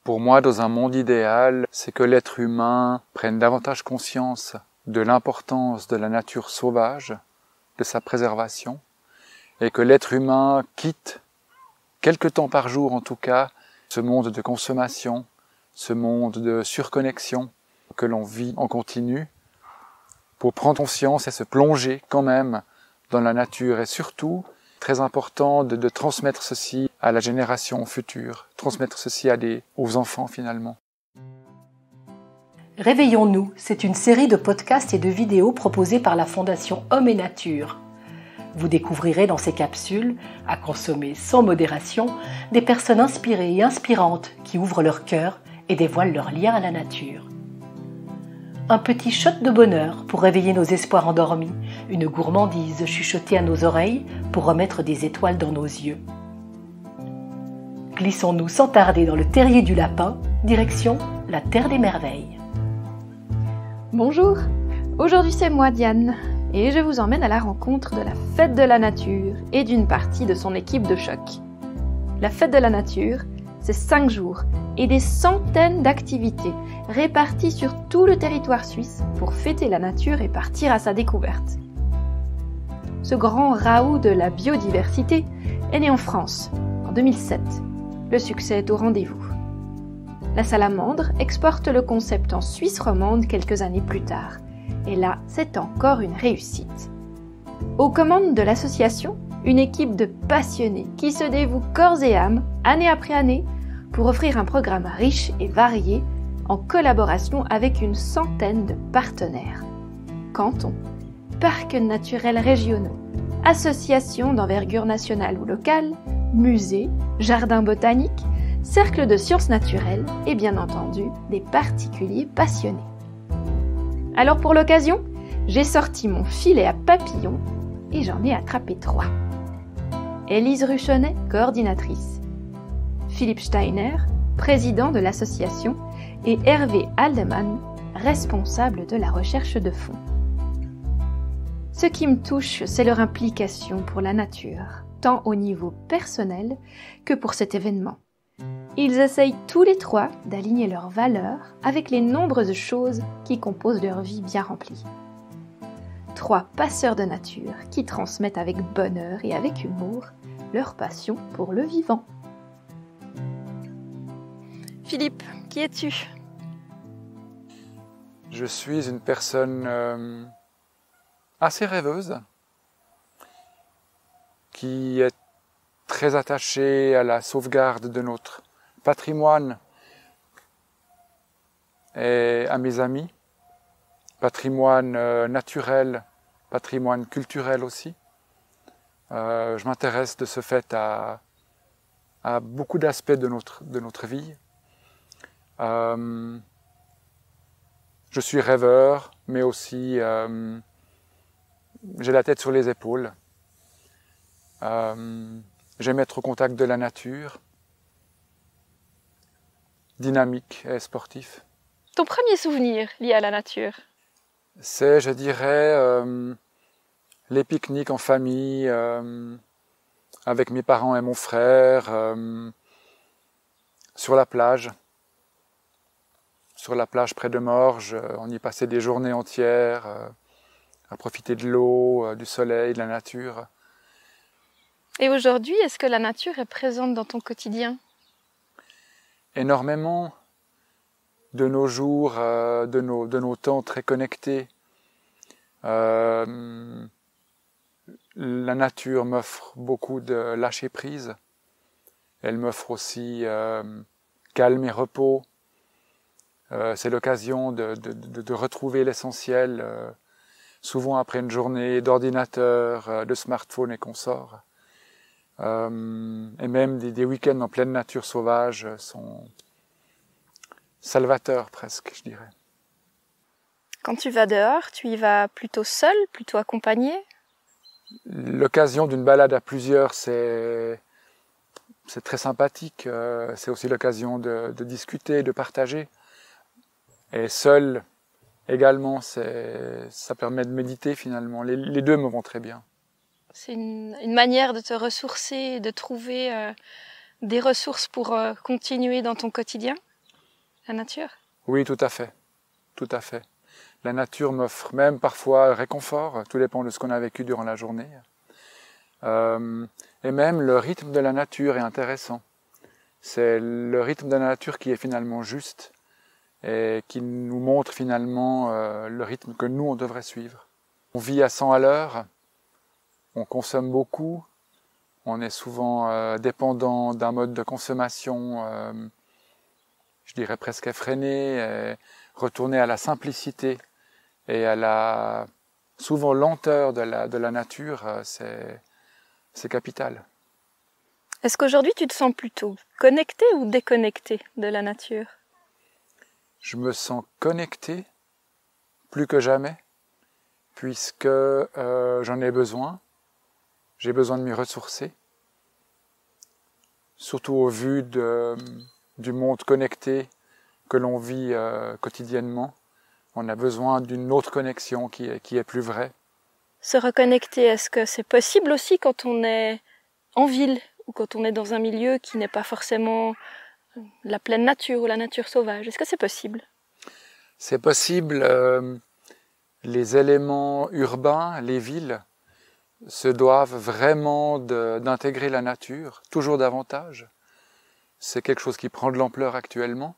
Pour moi, dans un monde idéal, c'est que l'être humain prenne davantage conscience de l'importance de la nature sauvage, de sa préservation, et que l'être humain quitte, quelque temps par jour en tout cas, ce monde de consommation, ce monde de surconnexion que l'on vit en continu, pour prendre conscience et se plonger quand même dans la nature. Et surtout, très important de transmettre ceci à la génération future, transmettre ceci aux enfants finalement. Réveillons-nous, c'est une série de podcasts et de vidéos proposées par la Fondation Homme et Nature. Vous découvrirez dans ces capsules, à consommer sans modération, des personnes inspirées et inspirantes qui ouvrent leur cœur et dévoilent leur lien à la nature. Un petit shot de bonheur pour réveiller nos espoirs endormis, une gourmandise chuchotée à nos oreilles pour remettre des étoiles dans nos yeux. Glissons-nous sans tarder dans le terrier du lapin, direction la Terre des Merveilles. Bonjour, aujourd'hui c'est moi Diane et je vous emmène à la rencontre de la Fête de la Nature et d'une partie de son équipe de choc. La Fête de la Nature, c'est 5 jours et des centaines d'activités réparties sur tout le territoire suisse pour fêter la nature et partir à sa découverte. Ce grand raout de la biodiversité est né en France en 2007. Le succès est au rendez-vous. La Salamandre exporte le concept en Suisse romande quelques années plus tard. Et là, c'est encore une réussite. Aux commandes de l'association, une équipe de passionnés qui se dévouent corps et âme, année après année, pour offrir un programme riche et varié en collaboration avec une centaine de partenaires. Cantons, parcs naturels régionaux, associations d'envergure nationale ou locale, musées, jardins botaniques, cercles de sciences naturelles et bien entendu des particuliers passionnés. Alors pour l'occasion, j'ai sorti mon filet à papillons et j'en ai attrapé 3. Élise Ruchonnet, coordinatrice. Philippe Steiner, président de l'association, et Hervé Aldeman, responsable de la recherche de fonds. Ce qui me touche, c'est leur implication pour la nature, tant au niveau personnel que pour cet événement. Ils essayent tous les 3 d'aligner leurs valeurs avec les nombreuses choses qui composent leur vie bien remplie. 3 passeurs de nature qui transmettent avec bonheur et avec humour leur passion pour le vivant. Philippe, qui es-tu ? Je suis une personne assez rêveuse, qui est très attachée à la sauvegarde de notre patrimoine et à mes amis, patrimoine naturel, patrimoine culturel aussi. Je m'intéresse de ce fait à beaucoup d'aspects de notre vie. Je suis rêveur, mais aussi j'ai la tête sur les épaules. J'aime être au contact de la nature, dynamique et sportif. Ton premier souvenir lié à la nature ? C'est, je dirais, les pique-niques en famille, avec mes parents et mon frère, sur la plage près de Morges. On y passait des journées entières, à profiter de l'eau, du soleil, de la nature. Et aujourd'hui, est-ce que la nature est présente dans ton quotidien ? Énormément. De nos jours, de nos temps très connectés. La nature m'offre beaucoup de lâcher prise. Elle m'offre aussi calme et repos. C'est l'occasion de retrouver l'essentiel, souvent après une journée d'ordinateur, de smartphone et consorts. Et même des week-ends en pleine nature sauvage sont salvateurs presque, je dirais. Quand tu vas dehors, tu y vas plutôt seul, plutôt accompagné ? L'occasion d'une balade à plusieurs, c'est très sympathique. C'est aussi l'occasion de discuter, de partager. Et seul, également, ça permet de méditer finalement. Les deux me vont très bien. C'est une manière de te ressourcer, de trouver des ressources pour continuer dans ton quotidien ? la nature? Oui, tout à fait. Tout à fait. La nature m'offre même parfois réconfort, tout dépend de ce qu'on a vécu durant la journée. Et même le rythme de la nature est intéressant. C'est le rythme de la nature qui est finalement juste et qui nous montre finalement le rythme que nous, on devrait suivre. On vit à 100 à l'heure, on consomme beaucoup, on est souvent dépendant d'un mode de consommation, je dirais presque effréné, et retourner à la simplicité et à la souvent lenteur de la nature, c'est capital. Est-ce qu'aujourd'hui tu te sens plutôt connecté ou déconnecté de la nature? Je me sens connecté plus que jamais, puisque j'en ai besoin. J'ai besoin de m'y ressourcer, surtout au vu du monde connecté que l'on vit quotidiennement. On a besoin d'une autre connexion qui est plus vraie. Se reconnecter, est-ce que c'est possible aussi quand on est en ville ou quand on est dans un milieu qui n'est pas forcément la pleine nature ou la nature sauvage? Est-ce que c'est possible? C'est possible. Les éléments urbains, les villes, se doivent vraiment d'intégrer la nature, toujours davantage. C'est quelque chose qui prend de l'ampleur actuellement.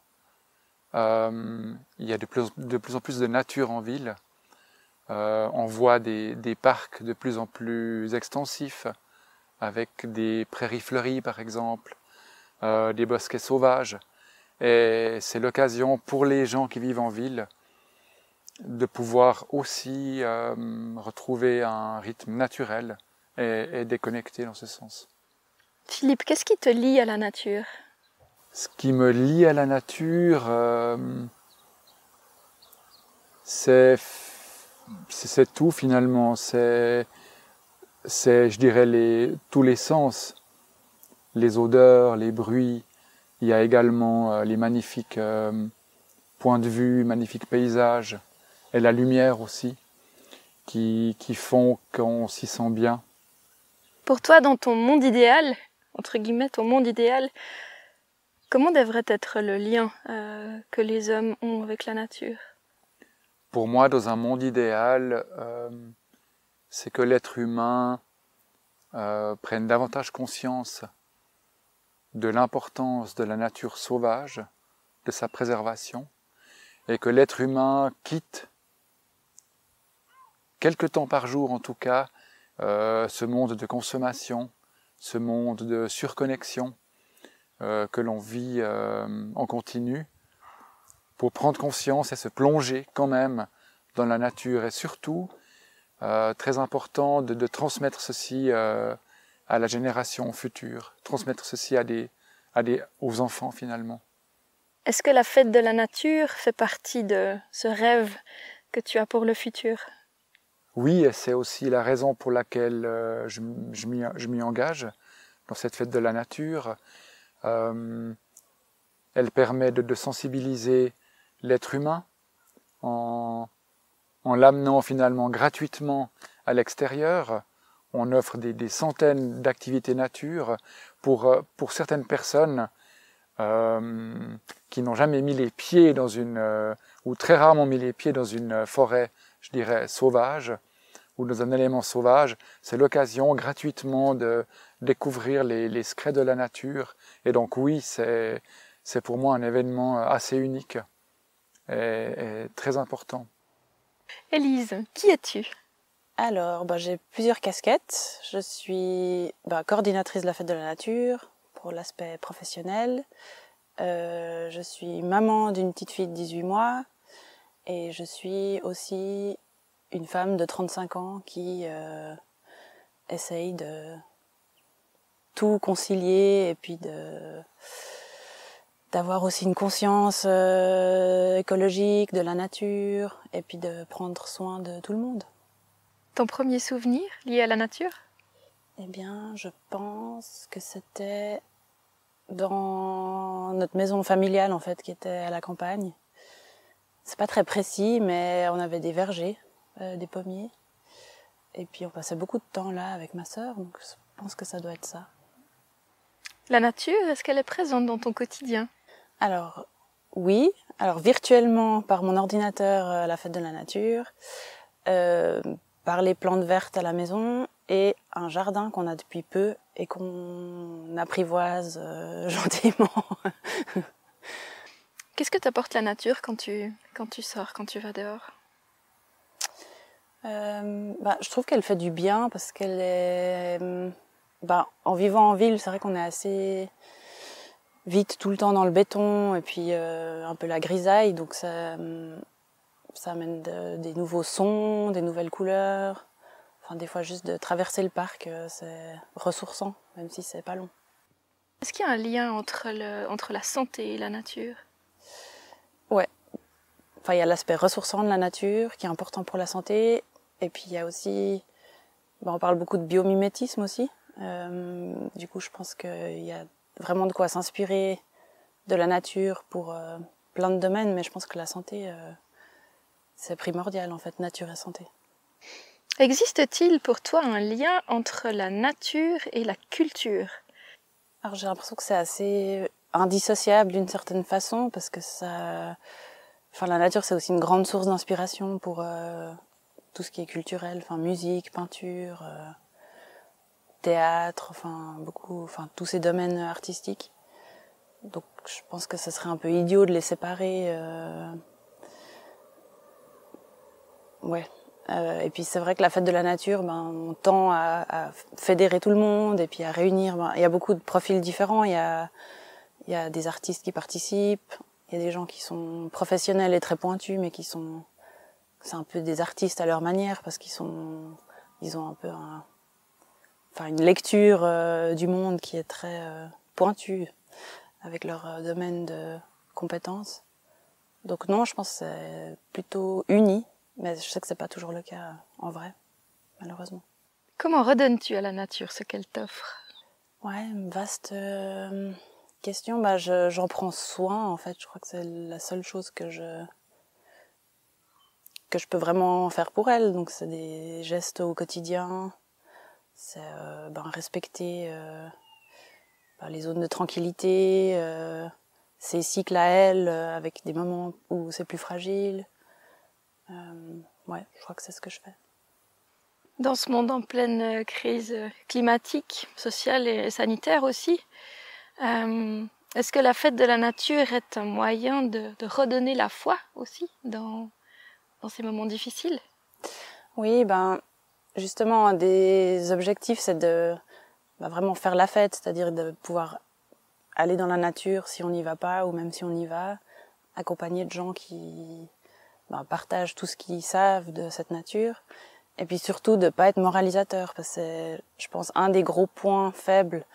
Il y a de plus en plus de nature en ville. On voit des parcs de plus en plus extensifs, avec des prairies fleuries par exemple, des bosquets sauvages. Et c'est l'occasion pour les gens qui vivent en ville de pouvoir aussi retrouver un rythme naturel et déconnecté dans ce sens. Philippe, qu'est-ce qui te lie à la nature? Ce qui me lie à la nature, c'est tout finalement. C'est, je dirais, tous les sens, les odeurs, les bruits. Il y a également les magnifiques points de vue, magnifiques paysages, et la lumière aussi, qui font qu'on s'y sent bien. Pour toi, dans ton monde idéal, entre guillemets, ton monde idéal, comment devrait être le lien que les hommes ont avec la nature? Pour moi, dans un monde idéal, c'est que l'être humain prenne davantage conscience de l'importance de la nature sauvage, de sa préservation, et que l'être humain quitte, quelque temps par jour en tout cas, ce monde de consommation, ce monde de surconnexion que l'on vit en continu, pour prendre conscience et se plonger quand même dans la nature, et surtout, très important de transmettre ceci à la génération future, transmettre ceci aux enfants finalement. Est-ce que la fête de la nature fait partie de ce rêve que tu as pour le futur? Oui, et c'est aussi la raison pour laquelle je m'y engage dans cette fête de la nature. Elle permet de sensibiliser l'être humain en l'amenant finalement gratuitement à l'extérieur. On offre des centaines d'activités nature pour certaines personnes qui n'ont jamais mis les pieds dans ou très rarement mis les pieds dans une forêt, je dirais, sauvage, ou dans un élément sauvage. C'est l'occasion gratuitement de découvrir les secrets de la nature. Et donc oui, c'est pour moi un événement assez unique et très important. Élise, qui es-tu? Alors, j'ai plusieurs casquettes. Je suis coordinatrice de la fête de la nature pour l'aspect professionnel. Je suis maman d'une petite fille de 18 mois et je suis aussi une femme de 35 ans qui essaye de tout concilier et puis d'avoir aussi une conscience écologique de la nature et puis de prendre soin de tout le monde. Ton premier souvenir lié à la nature? Eh bien, je pense que c'était dans notre maison familiale en fait, qui était à la campagne. C'est pas très précis, mais on avait des vergers, des pommiers, et puis on passait beaucoup de temps là avec ma sœur, donc je pense que ça doit être ça. La nature, est-ce qu'elle est présente dans ton quotidien? Alors, Oui, alors virtuellement par mon ordinateur à la fête de la nature, par les plantes vertes à la maison et un jardin qu'on a depuis peu et qu'on apprivoise gentiment. Qu'est-ce que t'apporte la nature quand tu sors, quand tu vas dehors? Je trouve qu'elle fait du bien parce qu'elle est... en vivant en ville, c'est vrai qu'on est assez vite tout le temps dans le béton et puis un peu la grisaille, donc ça amène des nouveaux sons, des nouvelles couleurs. Enfin, des fois, juste de traverser le parc, c'est ressourçant, même si c'est pas long. Est-ce qu'il y a un lien entre la santé et la nature? Ouais. Enfin, il y a l'aspect ressourçant de la nature qui est important pour la santé. Et puis, il y a aussi... on parle beaucoup de biomimétisme aussi. Du coup, je pense qu'il y a vraiment de quoi s'inspirer de la nature pour plein de domaines. Mais je pense que la santé, c'est primordial, en fait, nature et santé. Existe-t-il pour toi un lien entre la nature et la culture? Alors j'ai l'impression que c'est assez indissociable d'une certaine façon parce que la nature c'est aussi une grande source d'inspiration pour tout ce qui est culturel, enfin musique, peinture, théâtre, tous ces domaines artistiques. Donc je pense que ce serait un peu idiot de les séparer. Ouais. Et puis c'est vrai que la fête de la nature, on tend à fédérer tout le monde et puis à réunir. Il y a beaucoup de profils différents. Il y a des artistes qui participent. Il y a des gens qui sont professionnels et très pointus, mais c'est un peu des artistes à leur manière parce ils ont un peu une lecture du monde qui est très pointue avec leur domaine de compétences. Donc non, je pense que c'est plutôt uni. Mais je sais que c'est pas toujours le cas en vrai, malheureusement. Comment redonnes-tu à la nature ce qu'elle t'offre? Ouais, une vaste question. J'en prends soin, en fait. Je crois que c'est la seule chose que je peux vraiment faire pour elle. Donc c'est des gestes au quotidien. C'est respecter les zones de tranquillité, ses cycles à elle, avec des moments où c'est plus fragile. Je crois que c'est ce que je fais. Dans ce monde en pleine crise climatique, sociale et sanitaire aussi, est-ce que la fête de la nature est un moyen de redonner la foi aussi dans ces moments difficiles? Oui, justement, un des objectifs, c'est de vraiment faire la fête, c'est-à-dire de pouvoir aller dans la nature si on n'y va pas ou même si on y va, accompagné de gens qui partagent tout ce qu'ils savent de cette nature. Et puis surtout de pas être moralisateur, parce que c'est, je pense, un des gros points faibles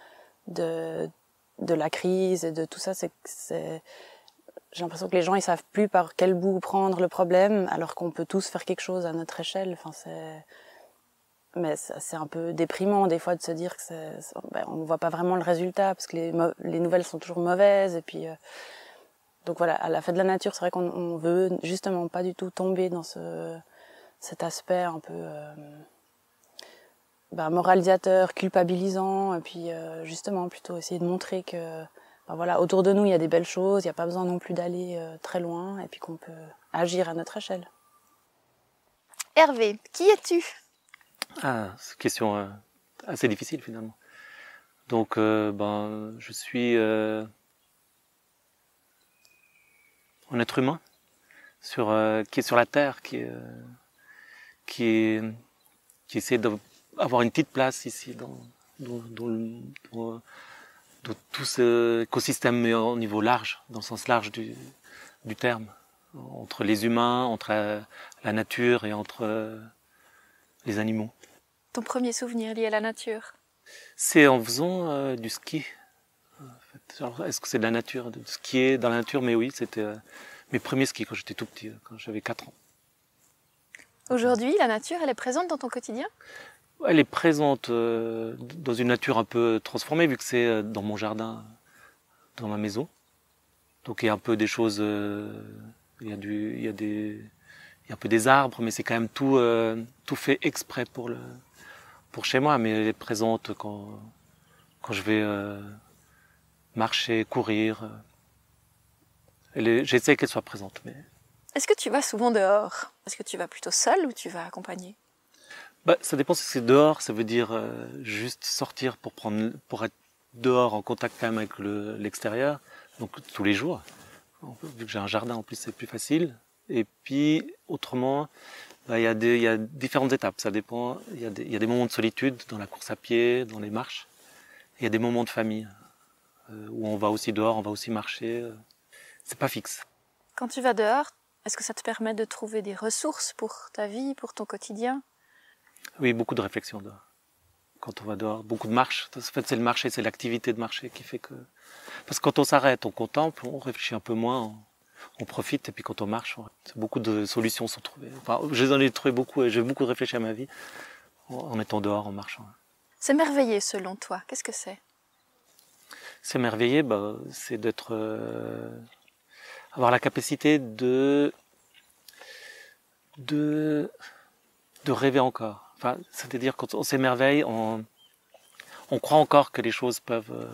de la crise et de tout ça, c'est que j'ai l'impression que les gens ils savent plus par quel bout prendre le problème, alors qu'on peut tous faire quelque chose à notre échelle. Mais c'est un peu déprimant des fois de se dire que on ne voit pas vraiment le résultat parce que les nouvelles sont toujours mauvaises et puis donc voilà, à la fête de la nature, c'est vrai qu'on veut justement pas du tout tomber dans cet aspect un peu moralisateur, culpabilisant, et puis justement plutôt essayer de montrer que autour de nous il y a des belles choses, il n'y a pas besoin non plus d'aller très loin, et puis qu'on peut agir à notre échelle. Hervé, qui es-tu? Ah, c'est une question assez difficile finalement. Donc je suis un être humain qui est sur la terre, qui essaie d'avoir une petite place ici dans tout ce écosystème au niveau large, dans le sens large du terme, entre les humains, entre la nature et entre les animaux. Ton premier souvenir lié à la nature? C'est en faisant du ski. En fait. Alors, est-ce que c'est de la nature, de skier dans la nature? Mais oui, c'était mes premiers skis quand j'étais tout petit, quand j'avais 4 ans. Aujourd'hui, la nature, elle est présente dans ton quotidien? Elle est présente dans une nature un peu transformée, vu que c'est dans mon jardin, dans ma maison. Donc il y a un peu des choses, il y a un peu des arbres, mais c'est quand même tout fait exprès pour chez moi. Mais elle est présente quand je vais marcher, courir. J'essaie qu'elle soit présente. Mais... Est-ce que tu vas souvent dehors? Est-ce que tu vas plutôt seul ou tu vas accompagné? Ça dépend si c'est dehors, ça veut dire juste sortir pour être dehors en contact quand même avec l'extérieur, donc tous les jours. Vu que j'ai un jardin en plus, c'est plus facile. Et puis autrement, il y a différentes étapes, ça dépend. Il y a des moments de solitude dans la course à pied, dans les marches. Il y a des moments de famille où on va aussi dehors, on va aussi marcher. C'est pas fixe. Quand tu vas dehors, est-ce que ça te permet de trouver des ressources pour ta vie, pour ton quotidien? Oui, beaucoup de réflexion dehors. Quand on va dehors, beaucoup de marche. En fait, c'est le marché, c'est l'activité de marché qui fait que... Parce que quand on s'arrête, on contemple, on réfléchit un peu moins, on profite. Et puis quand on marche, beaucoup de solutions sont trouvées. Enfin, j'en ai trouvé beaucoup et j'ai beaucoup réfléchi à ma vie en étant dehors, en marchant. S'émerveiller, selon toi, qu'est-ce que c'est? S'émerveiller, c'est d'être... avoir la capacité de rêver encore. Enfin, c'est-à-dire quand on s'émerveille, on croit encore que les choses peuvent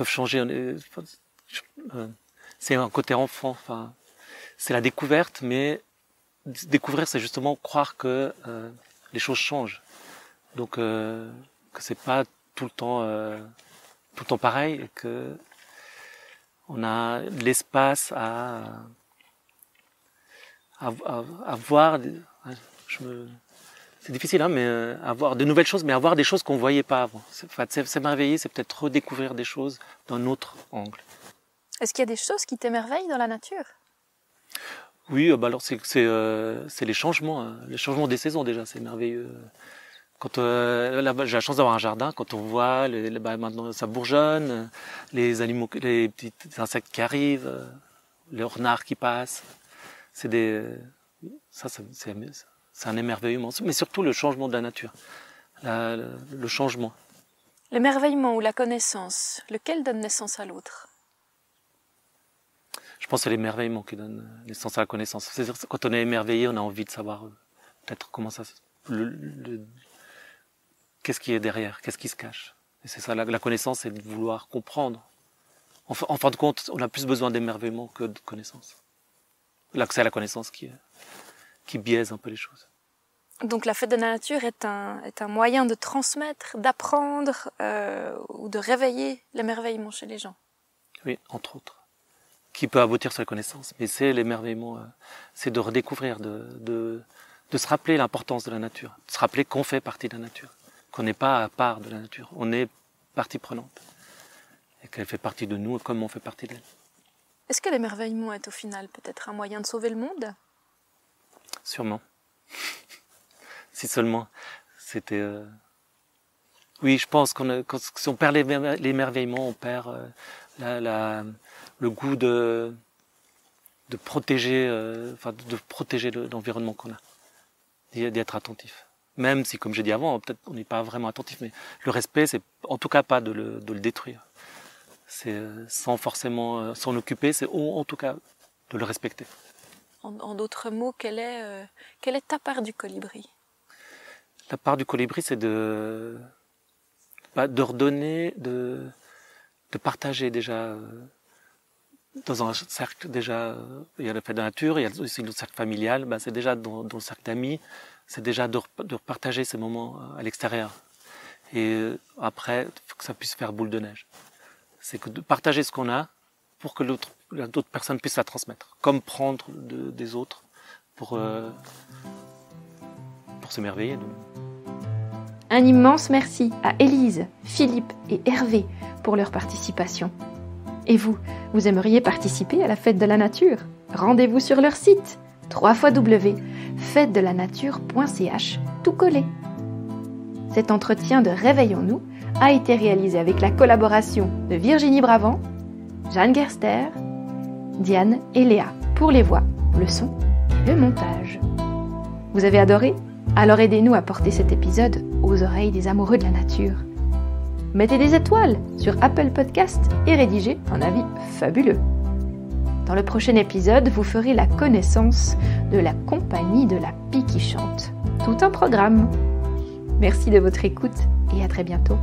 changer. C'est un côté enfant. Enfin, c'est la découverte, mais découvrir, c'est justement croire que les choses changent. Donc que c'est pas tout le temps pareil, et que on a l'espace à voir. C'est difficile, hein, mais avoir de nouvelles choses, mais avoir des choses qu'on voyait pas avant. S'émerveiller, c'est peut-être redécouvrir des choses d'un autre angle. Est-ce qu'il y a des choses qui t'émerveillent dans la nature? Oui, alors c'est les changements des saisons déjà, c'est merveilleux. Quand là, j'ai la chance d'avoir un jardin, quand on voit maintenant ça bourgeonne, les animaux, les petits insectes qui arrivent, les renards qui passent, c'est un émerveillement, mais surtout le changement de la nature, le changement. L'émerveillement ou la connaissance, lequel donne naissance à l'autre? Je pense que c'est l'émerveillement qui donne naissance à la connaissance. C'est-à-dire que quand on est émerveillé, on a envie de savoir peut-être comment ça... qu'est-ce qui est derrière, qu'est-ce qui se cache. Et c'est ça, la connaissance, c'est de vouloir comprendre. En fin de compte, on a plus besoin d'émerveillement que de connaissance. L'accès à la connaissance qui biaise un peu les choses. Donc la fête de la nature est un moyen de transmettre, d'apprendre ou de réveiller l'émerveillement chez les gens. Oui, entre autres. Qui peut aboutir sur la connaissance. Mais c'est l'émerveillement, c'est de redécouvrir, de se rappeler l'importance de la nature, de se rappeler qu'on fait partie de la nature, qu'on n'est pas à part de la nature, on est partie prenante. Et qu'elle fait partie de nous comme on fait partie d'elle. Est-ce que l'émerveillement est au final peut-être un moyen de sauver le monde? Sûrement. Si seulement c'était... Oui, je pense si on perd l'émerveillement, on perd le goût de protéger, de protéger l'environnement qu'on a, d'y être attentif. Même si, comme j'ai dit avant, peut-être on n'est pas vraiment attentif, mais le respect, c'est en tout cas pas de le détruire. C'est sans forcément s'en occuper, c'est en tout cas de le respecter. En d'autres mots, quelle est ta part du colibri? La part du colibri, c'est de redonner, de partager déjà. Dans un cercle, déjà, il y a la fête de la nature, il y a aussi le cercle familial, c'est déjà dans le cercle d'amis, c'est déjà de partager ces moments à l'extérieur. Et après, il faut que ça puisse faire boule de neige. C'est que de partager ce qu'on a pour que d'autres personnes puissent la transmettre. Comme prendre des autres pour s'émerveiller. Un immense merci à Élise, Philippe et Hervé pour leur participation. Et vous aimeriez participer à la fête de la nature? Rendez-vous sur leur site www.fêtedelanature.ch, tout collé. Cet entretien de Réveillons-nous a été réalisé avec la collaboration de Virginie Bravant, Jeanne Gerster, Diane et Léa pour les voix, le son et le montage. Vous avez adoré? Alors aidez-nous à porter cet épisode aux oreilles des amoureux de la nature. Mettez des étoiles sur Apple Podcast et rédigez un avis fabuleux. Dans le prochain épisode, vous ferez la connaissance de la compagnie de la Pie qui chante. Tout un programme. Merci de votre écoute et à très bientôt.